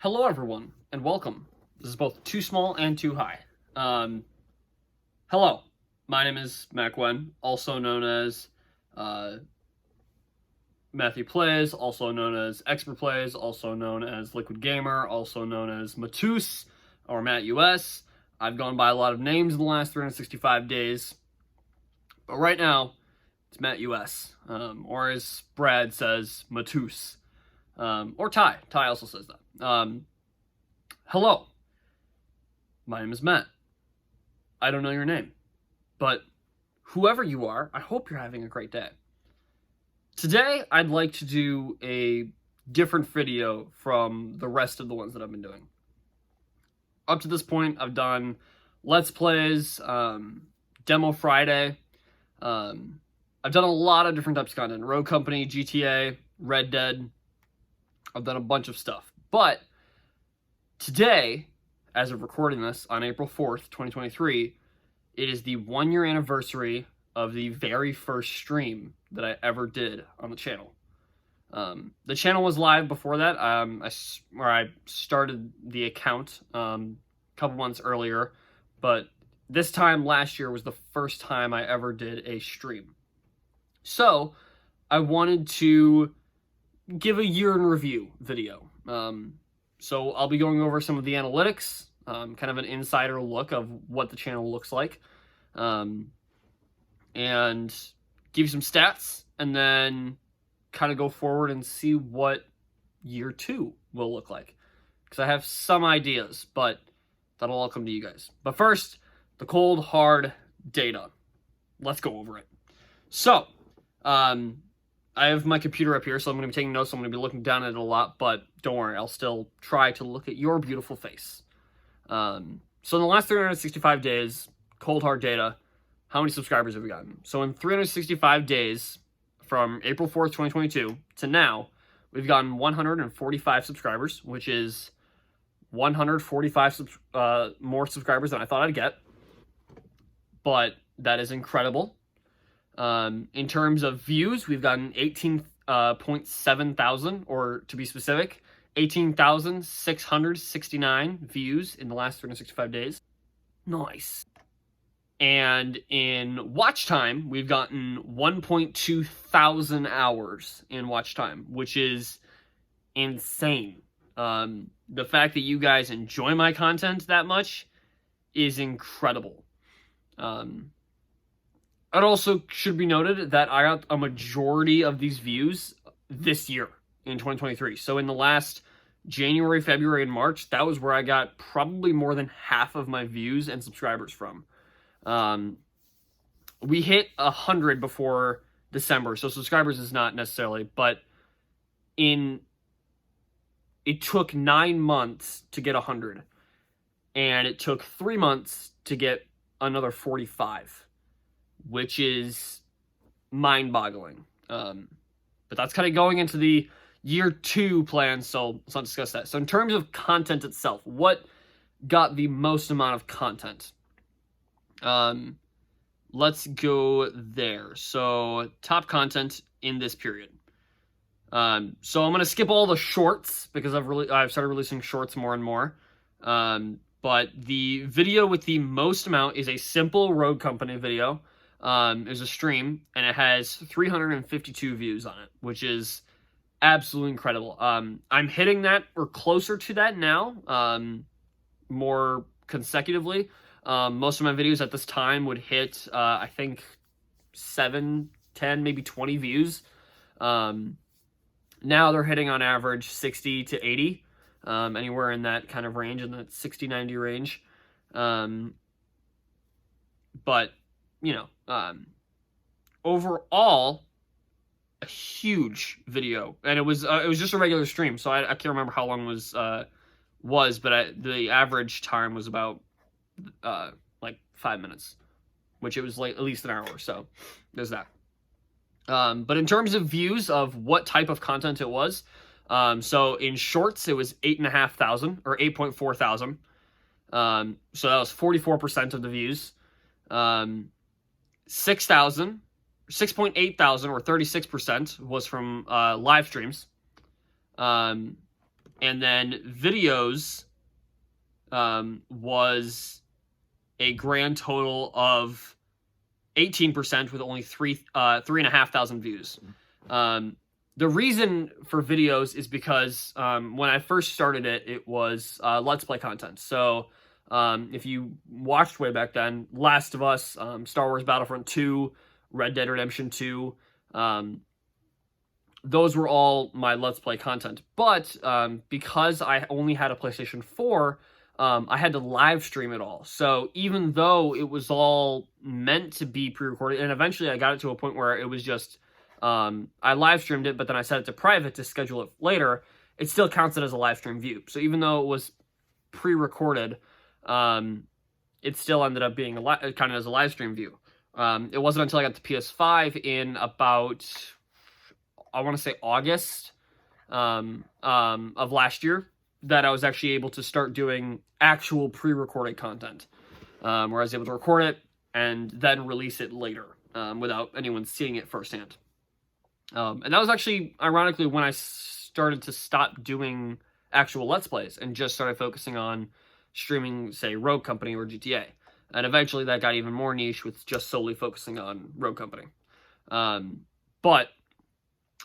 Hello, everyone, and welcome. This is both too small and too high. Hello, my name is Mac Wen, also known as Matthew Plays, also known as Expert Plays, also known as Liquid Gamer, also known as Matus or Matt US. I've gone by a lot of names in the last 365 days, but right now it's Matt US, or as Brad says, Matus. Or Ty. Ty also says that. Hello. My name is Matt. I don't know your name, but whoever you are, I hope you're having a great day. Today, I'd like to do a different video from the rest of the ones that I've been doing. Up to this point, I've done Let's Plays, Demo Friday. I've done a lot of different types of content. Road Company, GTA, Red Dead. I've done a bunch of stuff. But today, as of recording this on April 4th, 2023, it is the 1-year anniversary of the very first stream that I ever did on the channel. The channel was live before that. I started the account a couple months earlier, but this time last year was the first time I ever did a stream. So I wanted to give a year in review video. So I'll be going over some of the analytics, kind of an insider look of what the channel looks like, and give you some stats, and then kind of go forward and see what year 2 will look like. Because I have some ideas, but that'll all come to you guys. But first, the cold, hard data. Let's go over it. So, I have my computer up here, so I'm going to be taking notes. I'm going to be looking down at it a lot, but don't worry, I'll still try to look at your beautiful face. So in the last 365 days, cold hard data, how many subscribers have we gotten? So in 365 days, from April 4th, 2022 to now, we've gotten 145 subscribers, which is 145 more subscribers than I thought I'd get. But that is incredible. In terms of views, we've gotten 18.7 thousand, or to be specific, 18,669 views in the last 365 days. Nice. And in watch time, we've gotten 1.2 thousand hours in watch time, which is insane. The fact that you guys enjoy my content that much is incredible. It also should be noted that I got a majority of these views this year in 2023. So in the last January, February, and March, that was where I got probably more than half of my views and subscribers from. We hit 100 before December, so subscribers is not necessarily, but it took 9 months to get 100, and it took 3 months to get another 45, which is mind-boggling. But that's kind of going into the year 2 plan, so let's not discuss that. So in terms of content itself, what got the most amount of content? Let's go there. So top content in this period. So I'm gonna skip all the shorts because I've started releasing shorts more and more. But the video with the most amount is a simple Road Company video. It was a stream, and it has 352 views on it, which is absolutely incredible. I'm hitting that or closer to that now, more consecutively. Most of my videos at this time would hit, I think, 7, 10, maybe 20 views. Now they're hitting on average 60 to 80, anywhere in that kind of range, in that 60, 90 range. But, you know, overall, a huge video, and it was just a regular stream, so I can't remember how long it was, but the average time was about like 5 minutes, which it was like at least an hour, so there's that. But in terms of views of what type of content it was, so in shorts it was 8,500 or 8.4 thousand. So that was 44% of the views. 6.8 thousand or 36% was from live streams. And then videos was a grand total of 18% with only 3,500 views. The reason for videos is because when I first started it, it was Let's Play content. So if you watched way back then, Last of Us, Star Wars Battlefront 2, Red Dead Redemption 2, those were all my Let's Play content. But because I only had a PlayStation 4, I had to live stream it all. So even though it was all meant to be pre-recorded, and eventually I got it to a point where it was just, I live streamed it, but then I set it to private to schedule it later, it still counts it as a live stream view. So even though it was pre-recorded, it still ended up being kind of as a live stream view. It wasn't until I got the PS5 in about, I want to say August of last year, that I was actually able to start doing actual pre-recorded content, where I was able to record it and then release it later without anyone seeing it firsthand. And that was actually, ironically, when I started to stop doing actual Let's Plays and just started focusing on streaming, say, Rogue Company or GTA. And eventually that got even more niche with just solely focusing on Rogue Company. But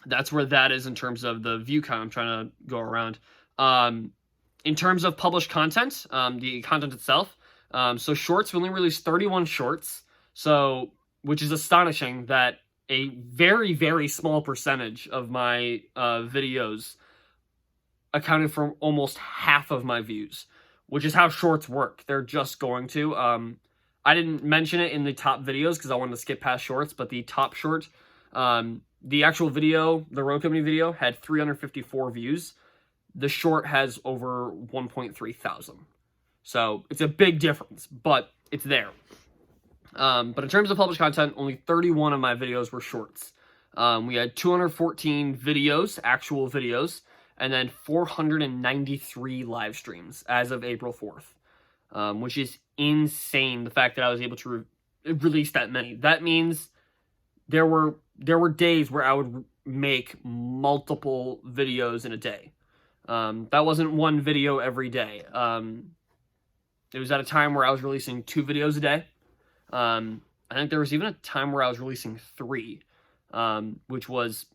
that's where that is in terms of the view count. I'm trying to go around. In terms of published content, the content itself, so shorts, we only released 31 shorts, so, which is astonishing that a very, very small percentage of my videos accounted for almost half of my views, which is how shorts work. They're just going to. I didn't mention it in the top videos because I wanted to skip past shorts, but the top short, the actual video, the Rogue Company video, had 354 views. The short has over 1.3 thousand. So it's a big difference, but it's there. But in terms of published content, only 31 of my videos were shorts. We had 214 videos, actual videos, and then 493 live streams as of April 4th, which is insane, the fact that I was able to release that many. That means there were days where I would make multiple videos in a day. That wasn't one video every day. It was at a time where I was releasing 2 videos a day. I think there was even a time where I was releasing 3, which was,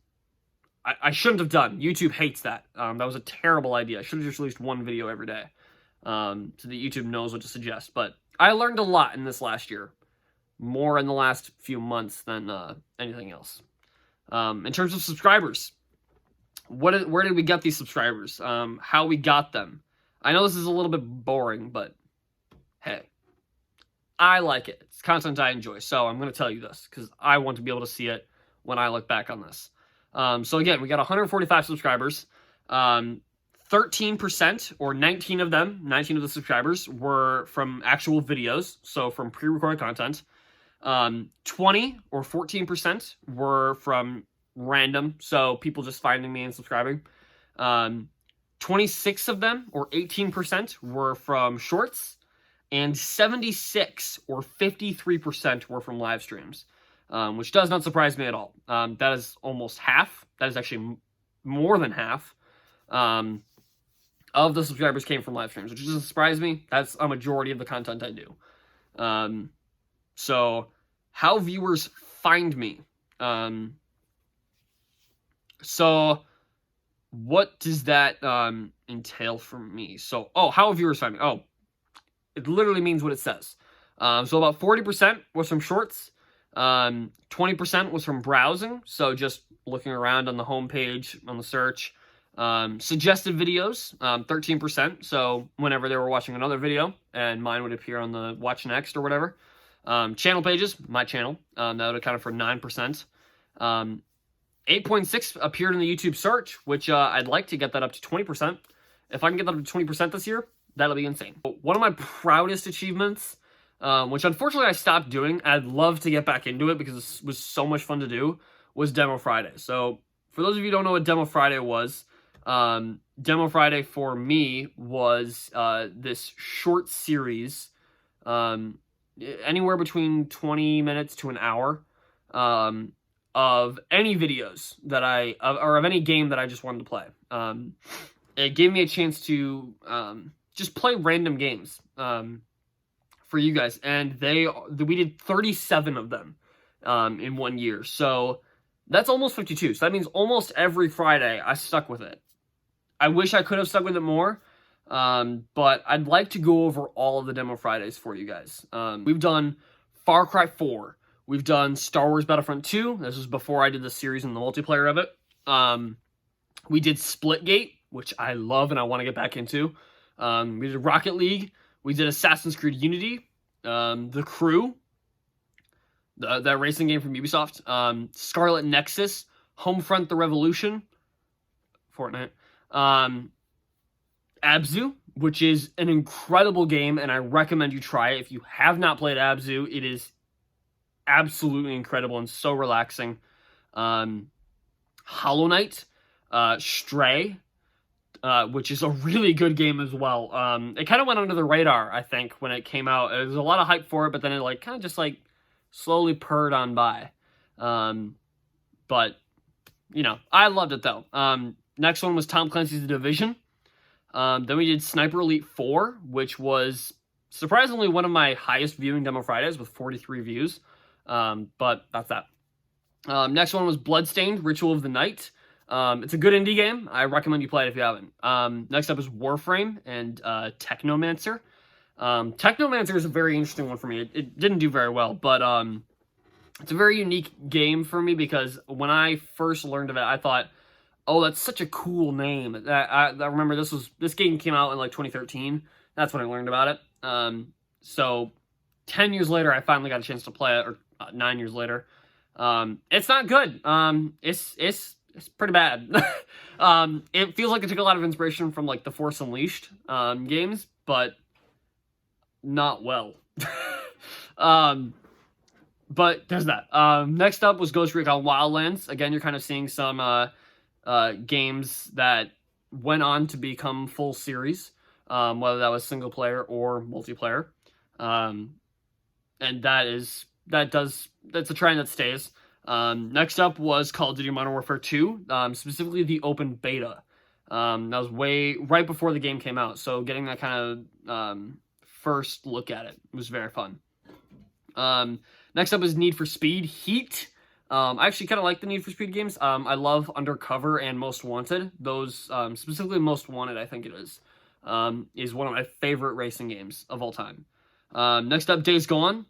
I shouldn't have done. YouTube hates that. That was a terrible idea. I should have just released 1 video every day, so that YouTube knows what to suggest. But I learned a lot in this last year, more in the last few months than anything else. In terms of subscribers, where did we get these subscribers? How we got them? I know this is a little bit boring, but hey, I like it. It's content I enjoy, so I'm going to tell you this because I want to be able to see it when I look back on this. So again, we got 145 subscribers. 13%, or 19 of the subscribers, were from actual videos, so from pre-recorded content. 20 or 14% were from random, so people just finding me and subscribing. 26 of them, or 18%, were from shorts, and 76 or 53% were from live streams, which does not surprise me at all. That is almost half. That is actually more than half of the subscribers came from live streams, which doesn't surprise me. That's a majority of the content I do. So how viewers find me. So what does that entail for me? So, how viewers find me? It literally means what it says. So about 40% was from shorts. 20% was from browsing. So just looking around on the homepage, on the search. Suggested videos, 13%. So whenever they were watching another video and mine would appear on the watch next or whatever. Channel pages, my channel, that would account for 9%. 8.6 appeared in the YouTube search, which I'd like to get that up to 20%. If I can get that up to 20% this year, that'll be insane. One of my proudest achievements, which unfortunately I stopped doing, I'd love to get back into it because it was so much fun to do, was Demo Friday. So for those of you who don't know what Demo Friday was, Demo Friday for me was this short series, anywhere between 20 minutes to an hour, of any videos that or of any game that I just wanted to play. it gave me a chance to just play random games for you guys, and we did 37 of them in 1 year. So that's almost 52. So that means almost every Friday I stuck with it. I wish I could have stuck with it more, but I'd like to go over all of the demo Fridays for you guys. We've done Far Cry 4. We've done Star Wars Battlefront 2. This was before I did the series and the multiplayer of it. We did Splitgate, which I love and I want to get back into. We did Rocket League. We did Assassin's Creed Unity. The Crew, that racing game from Ubisoft. Scarlet Nexus. Homefront: The Revolution. Fortnite. Abzu, which is an incredible game, and I recommend you try it. If you have not played Abzu, it is absolutely incredible and so relaxing. Hollow Knight, Stray, which is a really good game as well. It kind of went under the radar, I think, when it came out. There was a lot of hype for it, but then it kind of just slowly purred on by. But I loved it though. Next one was Tom Clancy's The Division. Then we did Sniper Elite 4, which was surprisingly one of my highest viewing demo Fridays with 43 views. But that's that. Next one was Bloodstained: Ritual of the Night. It's a good indie game. I recommend you play it if you haven't. Next up is Warframe and Technomancer. Technomancer is a very interesting one for me. It didn't do very well, but it's a very unique game for me because when I first learned of it, I thought, oh, that's such a cool name. I remember this game came out in 2013. That's when I learned about it. So 10 years later, I finally got a chance to play it, or 9 years later. It's not good. It's pretty bad. It feels like it took a lot of inspiration from the Force Unleashed games, but not well. But there's that. Next up was Ghost Recon Wildlands. Again, you're kind of seeing some games that went on to become full series, whether that was single player or multiplayer. And that's a trend that stays. Next up was Call of Duty Modern Warfare 2, specifically the open beta. That was right before the game came out, so getting that kind of first look at it was very fun. Next up is Need for Speed Heat. I actually kind of like the Need for Speed games. I love Undercover and Most Wanted. Those, specifically Most Wanted, I think it is one of my favorite racing games of all time. Next up, Days Gone.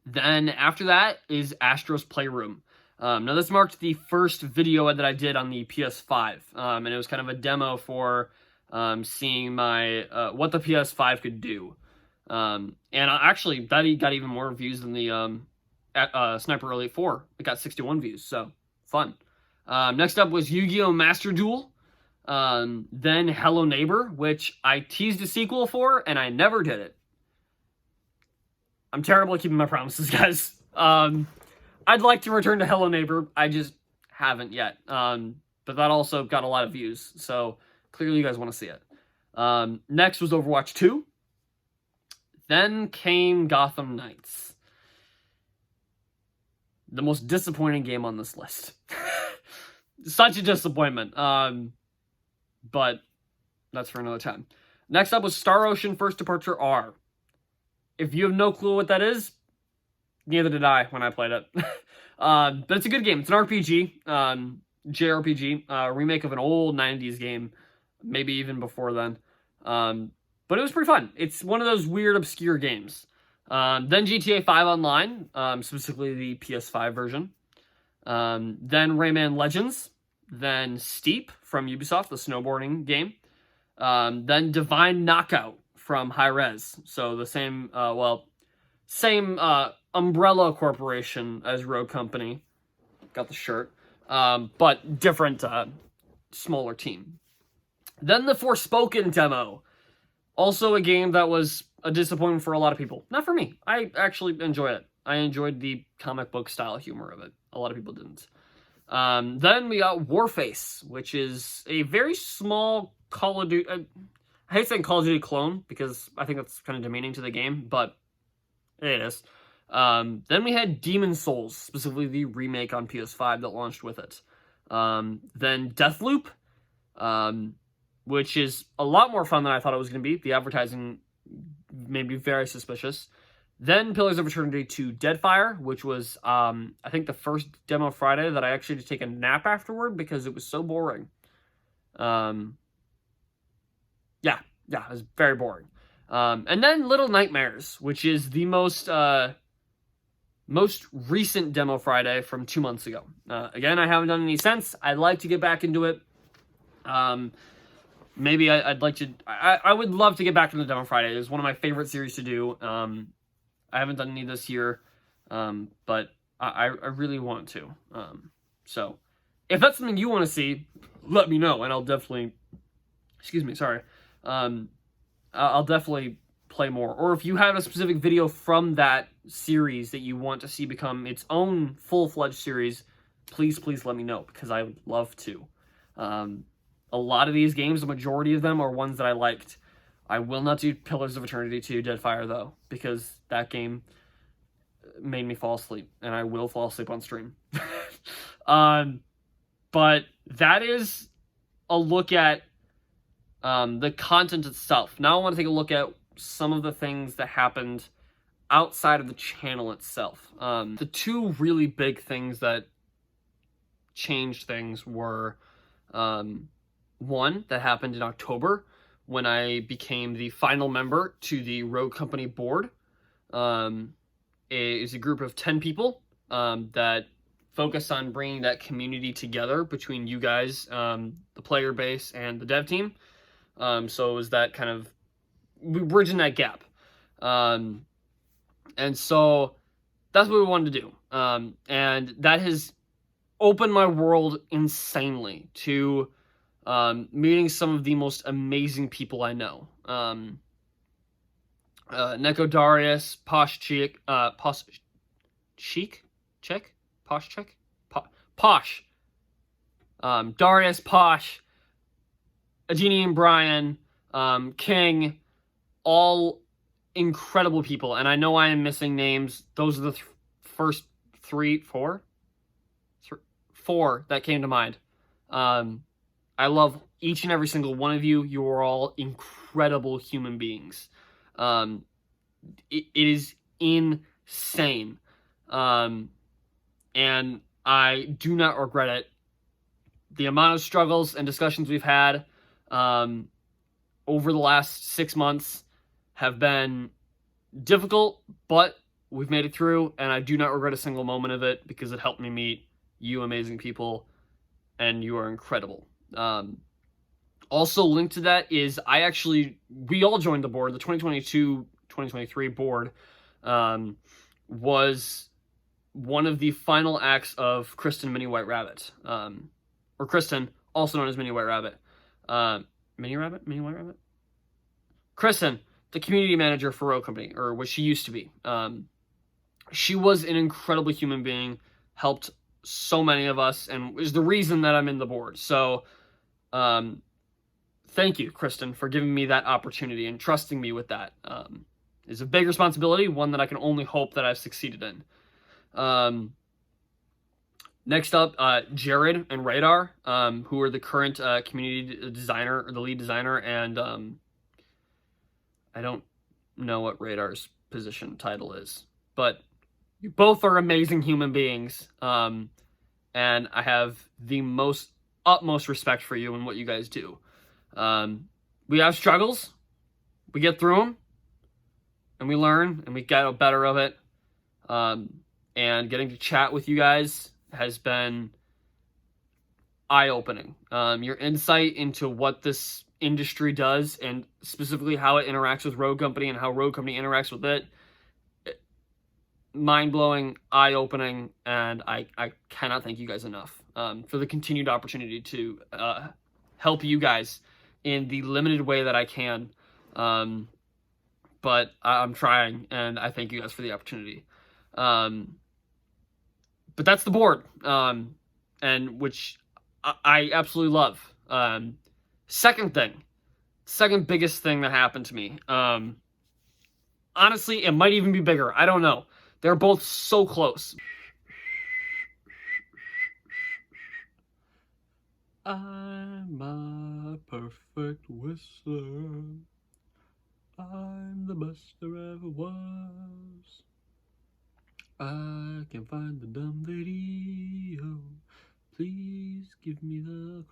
Then after that is Astro's Playroom. Now this marked the first video that I did on the PS5, and it was kind of a demo for seeing my what the PS5 could do. And actually, that got even more views than the Sniper Elite 4. It got 61 views, so fun. Next up was Yu-Gi-Oh! Master Duel. Then Hello Neighbor, which I teased a sequel for, and I never did it. I'm terrible at keeping my promises, guys. I'd like to return to Hello Neighbor. I just haven't yet. But that also got a lot of views, so clearly you guys want to see it. Next was Overwatch 2. Then came Gotham Knights. The most disappointing game on this list. Such a disappointment. But that's for another time. Next up was Star Ocean First Departure R. If you have no clue what that is, neither did I when I played it. But it's a good game. It's an RPG, JRPG, remake of an old 90s game, maybe even before then. But it was pretty fun. It's one of those weird, obscure games. Then GTA 5 Online, specifically the PS5 version. Then Rayman Legends. Then Steep from Ubisoft, the snowboarding game. Then Divine Knockout from Hi-Rez. So the same, same umbrella corporation as Rogue Company. Got the shirt. But different, smaller team. Then the Forspoken demo. Also a game that was a disappointment for a lot of people. Not for me. I actually enjoyed it. I enjoyed the comic book style humor of it. A lot of people didn't. Then we got Warface, which is a very small Call of Duty... I hate saying Call of Duty clone, because I think that's kind of demeaning to the game, but it is. Then we had Demon Souls, specifically the remake on PS5 that launched with it. Then Deathloop, which is a lot more fun than I thought it was going to be. The advertising made me very suspicious. Then Pillars of Eternity 2 Deadfire, which was, I think, the first demo Friday that I actually had to take a nap afterward because it was so boring. Yeah, it was very boring. And then Little Nightmares, which is the most recent demo Friday from 2 months ago. Again, I haven't done any since. I'd like to get back into it. Maybe I'd like to... I would love to get back into Demo Friday. It was one of my favorite series to do. I haven't done any this year, but I really want to. So, if that's something you want to see, let me know, and I'll definitely... Excuse me, sorry. I'll definitely play more. Or if you have a specific video from that series that you want to see become its own full-fledged series, please let me know, because I would love to. A lot of these games, the majority of them, are ones that I liked. I will not do Pillars of Eternity 2 Deadfire, though, because that game made me fall asleep, and I will fall asleep on stream. But that is a look at the content itself. Now I want to take a look at some of the things that happened outside of the channel itself. The two really big things that changed things were... one that happened in October when I became the final member to the Rogue Company board. It is a group of 10 people that focus on bringing that community together between you guys, the player base, and the dev team. So it was that kind of bridging that gap. And so that's what we wanted to do. And that has opened my world insanely to meeting some of the most amazing people I know. Neko Darius, Posh, Darius, Posh, Ajini and Brian, King, all incredible people. And I know I am missing names. Those are the first four that came to mind. I love each and every single one of you. You are all incredible human beings. It is insane. And I do not regret it. The amount of struggles and discussions we've had over the last 6 months have been difficult, but we've made it through, and I do not regret a single moment of it because it helped me meet you amazing people, and you are incredible. Also linked to that is we all joined the board. The 2022-2023 board was one of the final acts of Kristen Mini White Rabbit, or Kristen, also known as Mini White Rabbit. Mini White Rabbit? Kristen, the community manager for Rogue Company, or what she used to be. She was an incredible human being, helped so many of us, and is the reason that I'm in the board. So, thank you, Kristen, for giving me that opportunity and trusting me with that. It's a big responsibility, one that I can only hope that I've succeeded in. Next up, Jared and Radar, who are the current community designer, or the lead designer, and I don't know what Radar's position title is, but you both are amazing human beings, and I have the utmost respect for you and what you guys do. We have struggles, we get through them, and we learn, and we get better of it, and getting to chat with you guys has been eye-opening. Your insight into what this industry does, and specifically how it interacts with Rogue Company and how Rogue Company interacts with it, mind-blowing, eye-opening, and I cannot thank you guys enough for the continued opportunity to help you guys in the limited way that I can. But I'm trying, and I thank you guys for the opportunity. But that's the board, and which I absolutely love. Second biggest thing that happened to me. Honestly, it might even be bigger. I don't know. They're both so close. I'm a perfect whistler. I'm the best there ever was. I can find the dumb video. Please give me the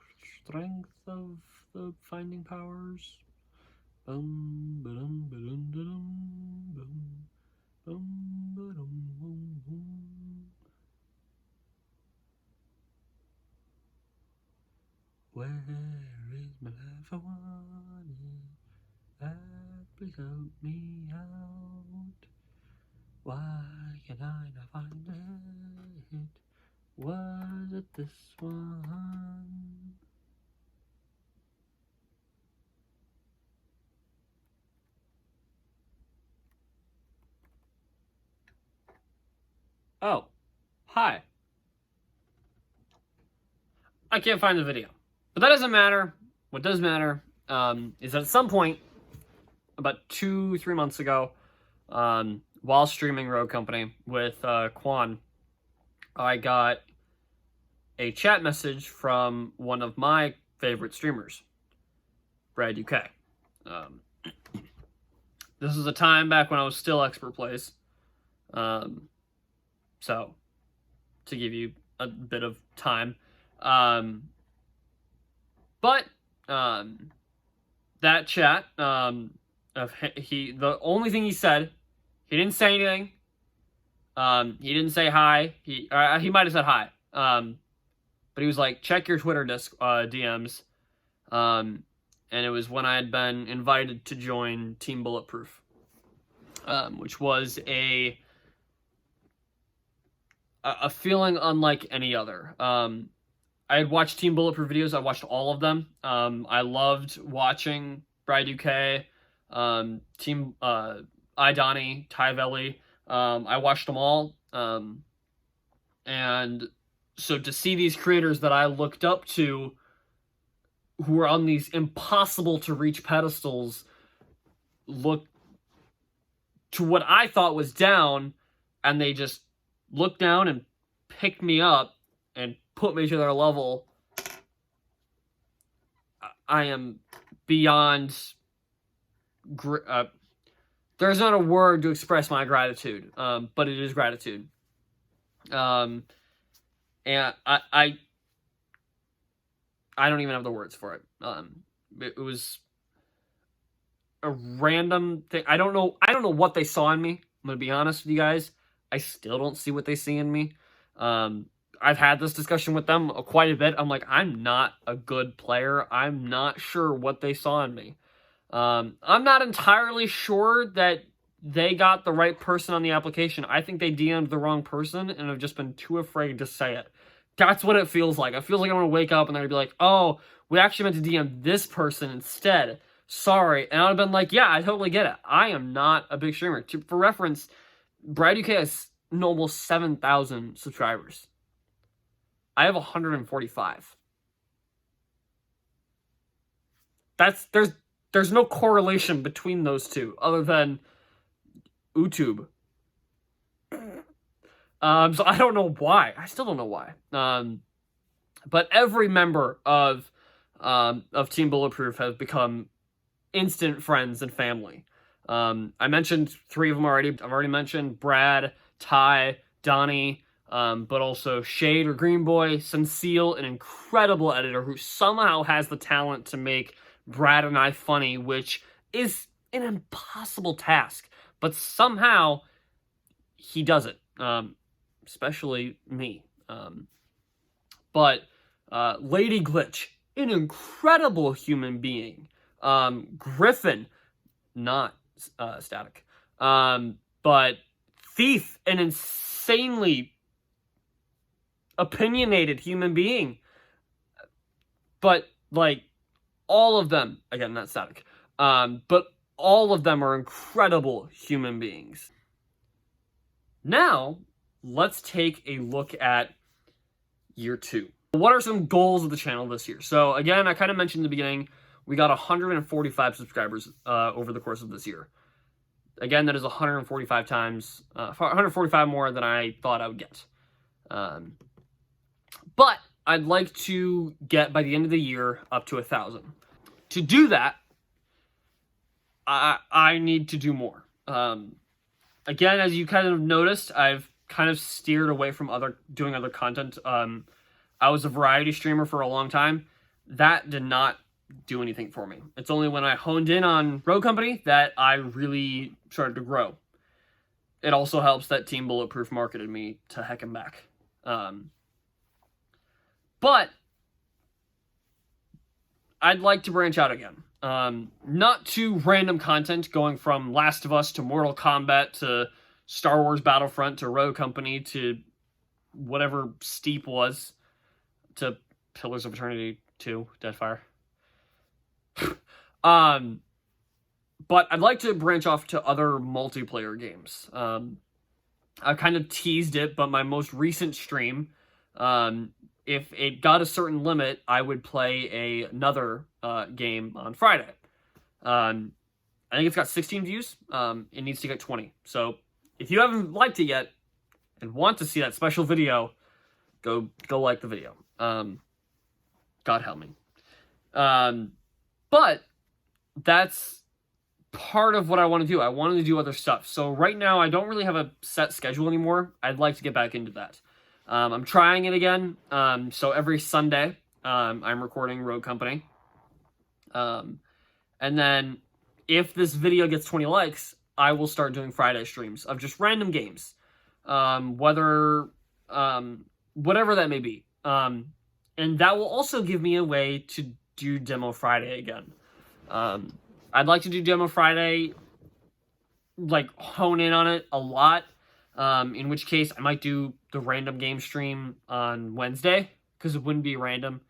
strength of the finding powers. Bum ba-dum ba-dum da-dum bum bum ba-dum bum bum. Where is my life? I want it. Please help me out. Why can I not find it? Was it this one? Oh, hi. I can't find the video. But that doesn't matter. What does matter is that at some point, about 2-3 months ago, while streaming Rogue Company with Quan, I got a chat message from one of my favorite streamers, Brad UK. This was a time back when I was still Expert Plays. So, to give you a bit of time. But that chat, the only thing he said, he didn't say anything. He didn't say hi. He might have said hi. But he was like, check your Twitter DMs. And it was when I had been invited to join Team Bulletproof, which was a feeling unlike any other. I had watched Team Bulletproof videos. I watched all of them. I loved watching Brad UK, Team Idani, Ty Veli. I watched them all. And so to see these creators that I looked up to who were on these impossible to reach pedestals look to what I thought was down, and they just looked down and picked me up and put me to their level. I am beyond... there's not a word to express my gratitude, but it is gratitude. And I don't even have the words for it. It was a random thing. I don't know what they saw in me. I'm gonna be honest with you guys. I still don't see what they see in me. I've had this discussion with them quite a bit. I'm like, I'm not a good player. I'm not sure what they saw in me. I'm not entirely sure that they got the right person on the application. I think they DM'd the wrong person and have just been too afraid to say it. That's what it feels like. It feels like I'm going to wake up and they're going to be like, oh, we actually meant to DM this person instead. Sorry. And I would have been like, yeah, I totally get it. I am not a big streamer. For reference, Brad UK has almost 7,000 subscribers. I have 145. There's no correlation between those two other than YouTube. So I don't know why. I still don't know why. But every member of Team Bulletproof have become instant friends and family. I mentioned 3 of them already. I've already mentioned Brad, Ty, Donnie, but also Shade or Green Boy, Senseal, an incredible editor who somehow has the talent to make Brad and I funny, which is an impossible task. But somehow he does it. Especially me. But Lady Glitch, an incredible human being. Griffin, not Static. But Thief, an insanely opinionated human being. But, like, all of them, again, not Static, but all of them are incredible human beings. Now, let's take a look at year 2. What are some goals of the channel this year? So again, I kind of mentioned in the beginning, we got 145 subscribers over the course of this year. Again, that is 145 more than I thought I would get. But I'd like to get, by the end of the year, up to 1,000. To do that, I need to do more. Again, as you kind of noticed, I've kind of steered away from doing other content. I was a variety streamer for a long time. That did not do anything for me. It's only when I honed in on Rogue Company that I really started to grow. It also helps that Team Bulletproof marketed me to heck and back. But I'd like to branch out again. Not to random content going from Last of Us to Mortal Kombat to Star Wars Battlefront to Rogue Company to whatever Steep was to Pillars of Eternity 2, Deadfire. But I'd like to branch off to other multiplayer games. I kind of teased it, but my most recent stream, if it got a certain limit, I would play another game on Friday. I think it's got 16 views. It needs to get 20. So if you haven't liked it yet and want to see that special video, go like the video. God help me. But that's part of what I want to do. I wanted to do other stuff. So right now, I don't really have a set schedule anymore. I'd like to get back into that. I'm trying it again. So every Sunday, I'm recording Rogue Company. And then if this video gets 20 likes, I will start doing Friday streams of just random games. Whatever that may be. And that will also give me a way to do Demo Friday again. I'd like to do Demo Friday, like hone in on it a lot. In which case I might do the random game stream on Wednesday, because it wouldn't be random.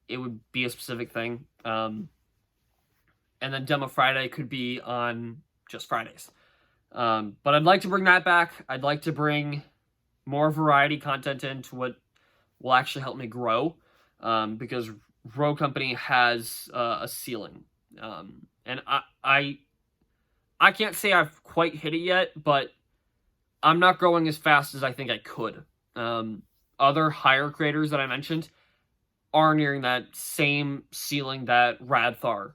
It would be a specific thing. And then Demo Friday could be on just Fridays. But I'd like to bring that back. I'd like to bring more variety content into what will actually help me grow. Because Rogue Company has a ceiling. And I can't say I've quite hit it yet, but I'm not growing as fast as I think I could. Other higher creators that I mentioned are nearing that same ceiling that Radthar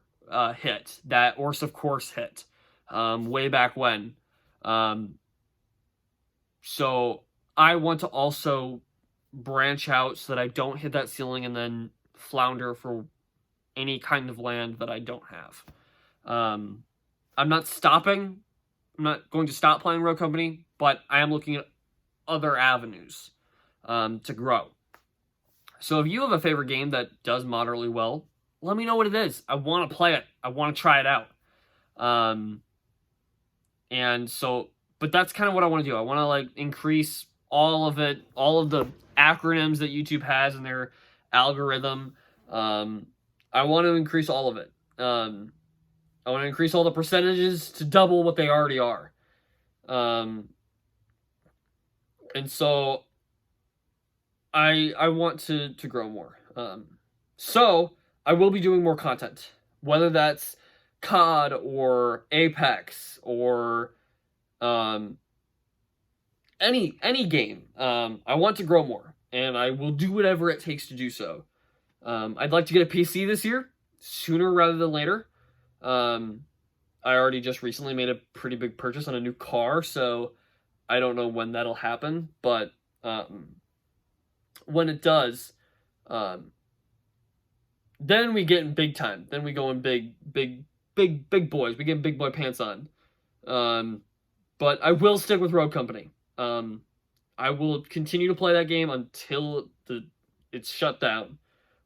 hit, that Ors of Course hit, way back when. So I want to also branch out so that I don't hit that ceiling and then flounder for any kind of land that I don't have. I'm not stopping. I'm not going to stop playing Rogue Company, but I am looking at other avenues to grow. So if you have a favorite game that does moderately well, let me know what it is. I want to play it. I want to try it out. And so, but that's kind of what I want to do. I want to like increase all of it, all of the acronyms that YouTube has in their algorithm. I want to increase all of it. I want to increase all the percentages to double what they already are. And so I want to grow more. So I will be doing more content, whether that's COD or Apex or any game. I want to grow more, and I will do whatever it takes to do so. I'd like to get a PC this year, sooner rather than later. I already just recently made a pretty big purchase on a new car, so I don't know when that'll happen, but when it does, then we get in big time. Then we go in big boys. We get big boy pants on. But I will stick with Rogue Company. I will continue to play that game until it's shut down,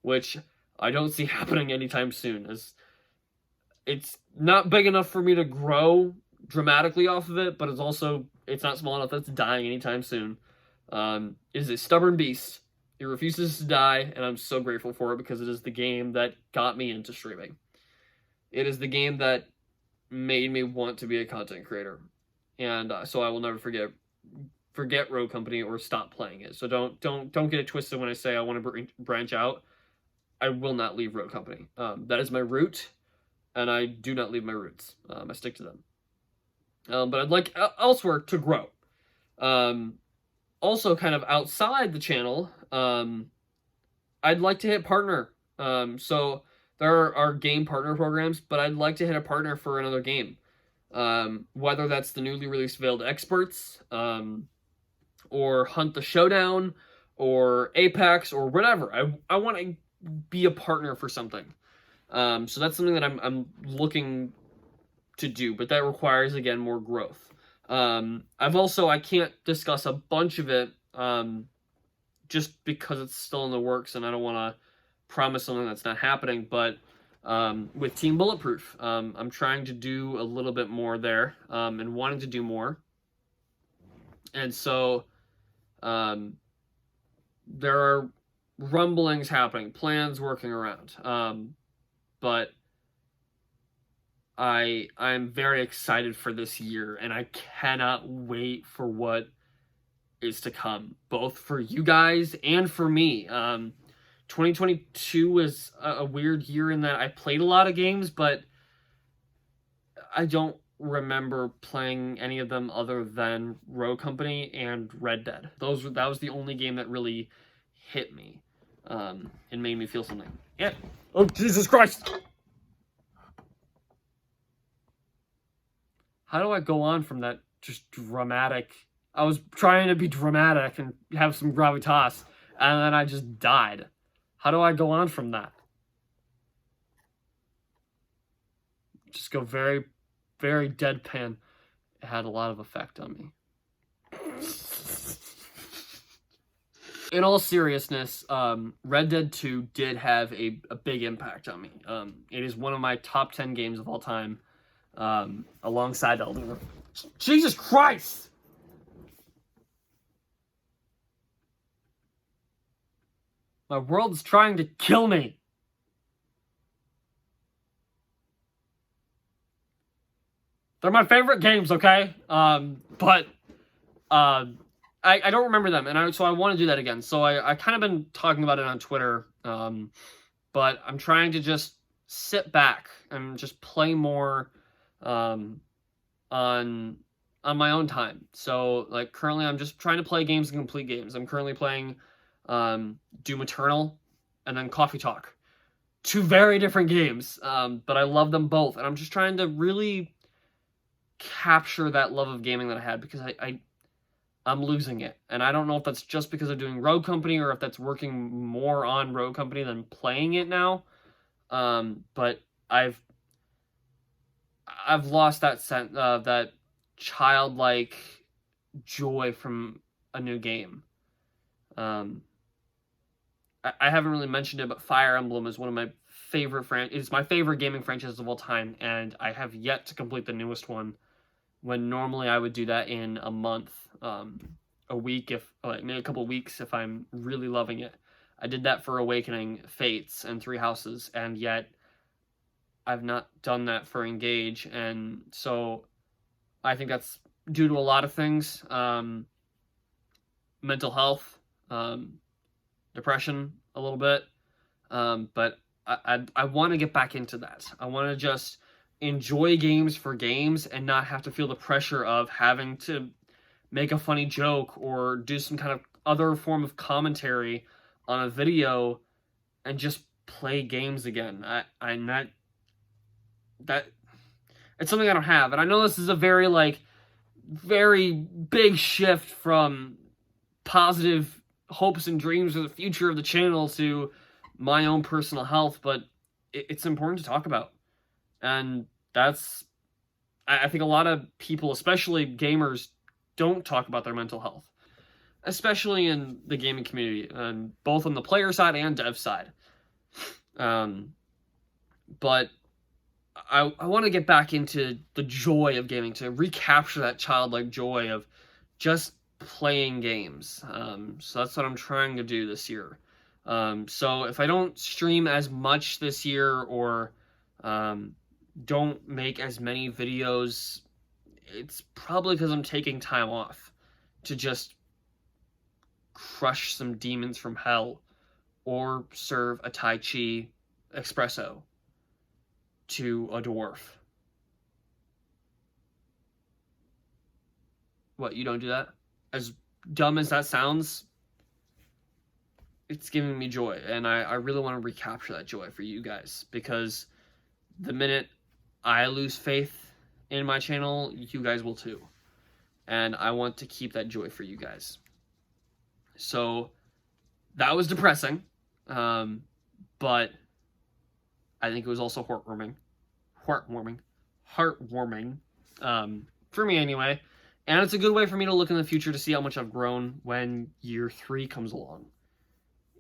which I don't see happening anytime soon, as it's not big enough for me to grow dramatically off of it, but it's not small enough that it's dying anytime soon. It is a stubborn beast. It refuses to die, and I'm so grateful for it, because it is the game that got me into streaming. It is the game that made me want to be a content creator. And so I will never forget Rogue Company or stop playing it. So don't get it twisted when I say I want to branch out. I will not leave Rogue Company. That is my root, and I do not leave my roots. I stick to them. But I'd like elsewhere to grow. Also, kind of outside the channel, I'd like to hit partner. So there are game partner programs, but I'd like to hit a partner for another game. Whether that's the newly released Veiled Experts, or Hunt the Showdown, or Apex, or whatever. I want to be a partner for something. So that's something that I'm looking to do, but that requires, again, more growth. I can't discuss a bunch of it, just because it's still in the works and I don't want to promise something that's not happening, but with Team Bulletproof, I'm trying to do a little bit more there, and wanting to do more. And so there are rumblings happening, plans working around, but I'm very excited for this year, and I cannot wait for what is to come, both for you guys and for me. 2022 was a weird year in that I played a lot of games, but I don't remember playing any of them other than Rogue Company and Red Dead. That was the only game that really hit me, and made me feel something. Yeah. Oh, Jesus Christ! How do I go on from that just dramatic... I was trying to be dramatic and have some gravitas, and then I just died. How do I go on from that? Just go very, very deadpan. It had a lot of effect on me. In all seriousness, Red Dead 2 did have a big impact on me. It is one of my top 10 games of all time, alongside Elden Ring. Jesus Christ! My world's trying to kill me. They're my favorite games, okay? But I don't remember them, and so I want to do that again. So I kind of been talking about it on Twitter, but I'm trying to just sit back and just play more on my own time. So, like, currently I'm just trying to play games and complete games. I'm currently playing Doom Eternal and then Coffee Talk. Two very different games, but I love them both, and I'm just trying to really capture that love of gaming that I had, because I'm losing it, and I don't know if that's just because of doing Rogue Company or if that's working more on Rogue Company than playing it now. But I've lost that that childlike joy from a new game. I haven't really mentioned it, but Fire Emblem is one of my favorite it's my favorite gaming franchise of all time, and I have yet to complete the newest one, when normally I would do that in a month, a week, maybe a couple weeks if I'm really loving it. I did that for Awakening, Fates, and Three Houses, and yet I've not done that for Engage, and so I think that's due to a lot of things. Mental health, depression a little bit, but I want to get back into that. I want to just enjoy games for games and not have to feel the pressure of having to make a funny joke or do some kind of other form of commentary on a video and just play games again. I'm not... That... It's something I don't have, and I know this is a very big shift from positive hopes and dreams for the future of the channel to my own personal health, but it's important to talk about. And I think a lot of people, especially gamers, don't talk about their mental health, especially in the gaming community, both on the player side and dev side. But I want to get back into the joy of gaming, to recapture that childlike joy of just playing games. So that's what I'm trying to do this year. So if I don't stream as much this year, or don't make as many videos, it's probably because I'm taking time off to just crush some demons from hell, or serve a Tai Chi espresso to a dwarf. What, you don't do that? As dumb as that sounds, it's giving me joy, and I really want to recapture that joy for you guys, because the minute I lose faith in my channel, you guys will too. And I want to keep that joy for you guys. So that was depressing, but I think it was also heartwarming, for me anyway. And it's a good way for me to look in the future to see how much I've grown when year 3 comes along,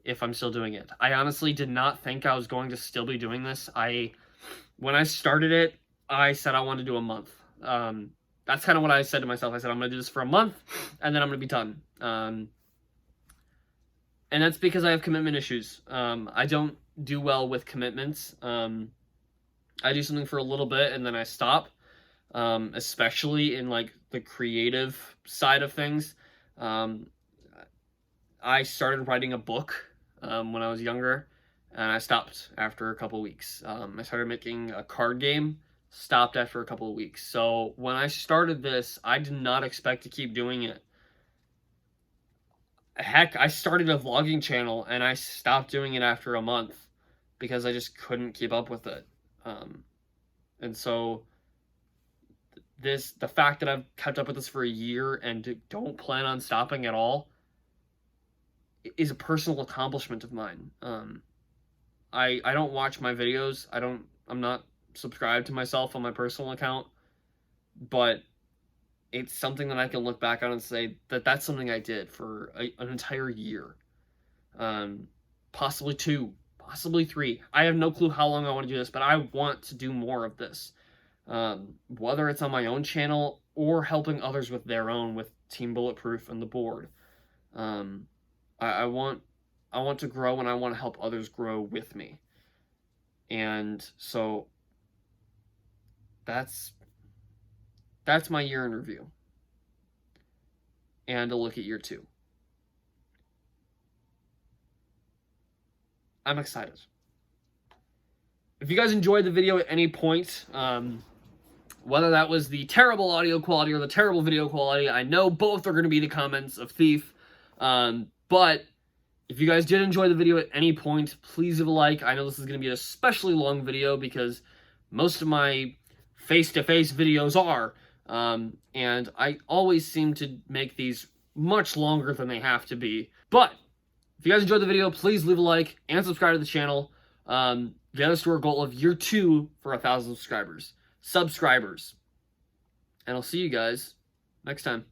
if I'm still doing it. I honestly did not think I was going to still be doing this. When I started it, I said I wanted to do a month. That's kind of what I said to myself. I said, I'm going to do this for a month, and then I'm going to be done. And that's because I have commitment issues. I don't do well with commitments. I do something for a little bit, and then I stop, especially in, like, the creative side of things. I started writing a book when I was younger, and I stopped after a couple weeks. I started making a card game, stopped after a couple of weeks. So when I started this, I did not expect to keep doing it. Heck, I started a vlogging channel, and I stopped doing it after a month because I just couldn't keep up with it. And so the fact that I've kept up with this for a year and don't plan on stopping at all is a personal accomplishment of mine. I don't watch my videos. I'm not subscribed to myself on my personal account, but it's something that I can look back on and say that that's something I did for an entire year. Possibly 2, possibly 3. I have no clue how long I want to do this, but I want to do more of this. Whether it's on my own channel or helping others with their own, with Team Bulletproof and the board. I want to grow, and I want to help others grow with me. And so that's my year in review. And a look at year 2. I'm excited. If you guys enjoyed the video at any point, whether that was the terrible audio quality or the terrible video quality, I know both are going to be the comments of Thief. But if you guys did enjoy the video at any point, please leave a like. I know this is going to be an especially long video because most of my face-to-face videos are. And I always seem to make these much longer than they have to be. But if you guys enjoyed the video, please leave a like and subscribe to the channel. Get us to our goal of year 2 for 1,000 subscribers. And I'll see you guys next time.